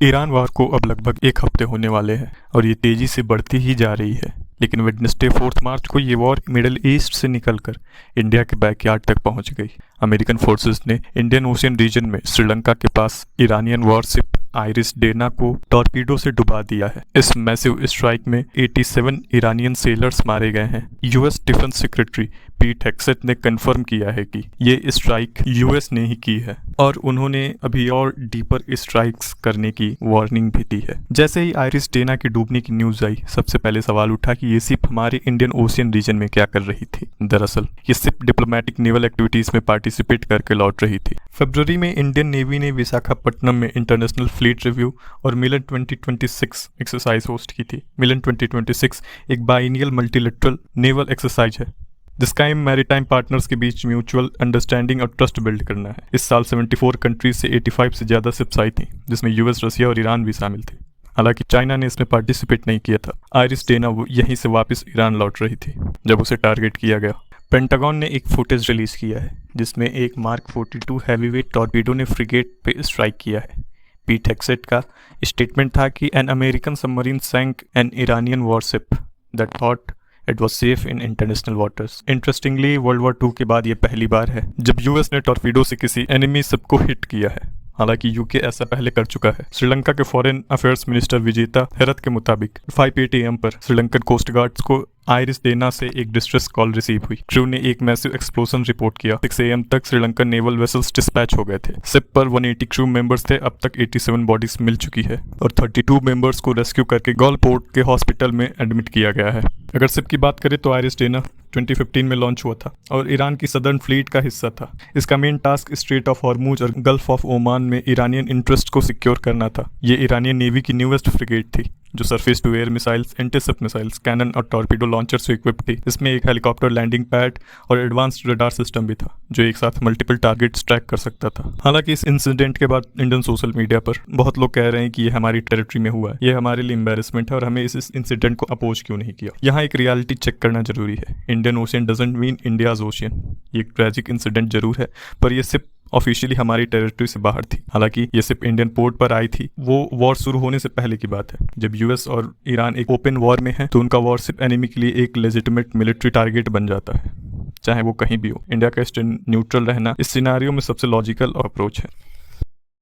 Iran वार को अब लगभग एक हफ्ते होने वाले हैं और ये तेजी से बढ़ती ही जा रही है। लेकिन वेडनेसडे 4 मार्च को ये वॉर मिडिल ईस्ट से निकलकर इंडिया के बैकयार्ड तक पहुंच गई। अमेरिकन फोर्सेस ने इंडियन ओशियन रीजन में श्रीलंका के पास ईरानियन वॉरशिप आइरिस डेना को टॉर्पीडो से डुबा दिया है। इस मैसिव स्ट्राइक में 87 ईरानियन सेलर्स मारे गए हैं। यूएस डिफेंस सेक्रेटरी पीट हेक्सेट ने कंफर्म किया है कि ये स्ट्राइक यूएस ने ही की है और उन्होंने अभी और डीपर स्ट्राइक्स करने की वार्निंग भी दी है। जैसे ही आइरिस डेना की डूबने की न्यूज आई, सबसे पहले सवाल उठा कि ये शिप हमारे इंडियन ओशियन रीजन में क्या कर रही थी। दरअसल ये शिप डिप्लोमेटिक नेवल एक्टिविटीज में पार्टिसिपेट करके लौट रही थी। फरवरी में इंडियन नेवी ने विशाखापट्टनम में इंटरनेशनल फ्लीट रिव्यू और मिलन 2026 एक्सरसाइज होस्ट की थी। मिलन 2026 एक बाइनियल मल्टीलेटरल नेवल एक्सरसाइज है जिसका एम मैरीटाइम पार्टनर्स के बीच म्यूचुअल अंडरस्टैंडिंग और ट्रस्ट बिल्ड करना है। इस साल 74 कंट्रीज से 85 से ज़्यादा शिप्स आई थी, जिसमें यूएस, रसिया और ईरान भी शामिल थे। हालांकि चाइना ने इसमें पार्टिसिपेट नहीं किया था। आइरिस डेना वो यहीं से वापस ईरान लौट रही थी जब उसे टारगेट किया गया। पेंटागन ने एक फुटेज रिलीज किया है जिसमें एक मार्क 42 हैवीवेट टॉर्पीडो ने फ्रिगेट पे स्ट्राइक किया है। पीट हेक्सेट का स्टेटमेंट था कि an American submarine sank an Iranian warship that thought it was safe in international waters. Interestingly world war 2 के बाद ये पहली बार है जब यूएस ने टॉर्पीडो से किसी एनिमी शिप को हिट किया है। हालांकि यूके ऐसा पहले कर चुका है। श्रीलंका के फॉरेन अफेयर्स मिनिस्टर विजेता हेरत के मुताबिक 5:08 AM पर श्रीलंकन कोस्ट गार्ड्स को आइरिस डेना से एक डिस्ट्रेस कॉल रिसीव हुई। क्रू ने एक मैसिव एक्सप्लोजन रिपोर्ट किया। 6 AM तक श्रीलंकन नेवल वेसल्स डिस्पैच हो गए थे। शिप पर 180 क्रू मेंबर्स थे। अब तक 87 बॉडीज मिल चुकी है और 32 मेंबर्स को रेस्क्यू करके गॉल पोर्ट के हॉस्पिटल में एडमिट किया गया है। अगर शिप की बात करें तो आइरिस डेना 2015 में लॉन्च हुआ था और ईरान की सदर्न फ्लीट का हिस्सा था। इसका main task strait of Hormuz और गल्फ ऑफ ओमान में ईरानियन इंटरेस्ट को सिक्योर करना था। ये ईरानियन नेवी की न्यूएस्ट फ्रिगेट थी जो surface to air missiles, antiship missiles, cannon और टॉर्पीडो लॉन्चर से इक्विप्ड थी। इसमें एक हेलीकॉप्टर लैंडिंग पैड और एडवांस्ड रडार सिस्टम भी था जो एक साथ मल्टीपल टारगेट्स ट्रैक कर सकता था। हालांकि इस इंसिडेंट के बाद इंडियन सोशल मीडिया पर बहुत लोग कह रहे हैं कि ये हमारी टेरिटरी में हुआ है, ये हमारे लिए एम्बेरसमेंट है और हमें इस इंसिडेंट को अपोज क्यों नहीं किया। यहाँ एक रियलिटी चेक करना जरूरी है। Indian ocean doesn't mean India's ocean. ये एक ट्रैजिक इंसिडेंट जरूर है, पर यह सिर्फ ऑफिशियली हमारी टेरिटरी से बाहर थी। हालांकि ये सिर्फ इंडियन पोर्ट पर आई थी। वो वॉर शुरू होने से पहले की बात है। जब यूएस और ईरान एक ओपन वॉर में है तो उनका वॉरशिप एनिमी के लिए एक लेजिटिमेट मिलिट्री टारगेट बन जाता है, चाहे वो कहीं भी हो। इंडिया का स्टैंड न्यूट्रल रहना इस सिनेरियो में सबसे लॉजिकल अप्रोच है।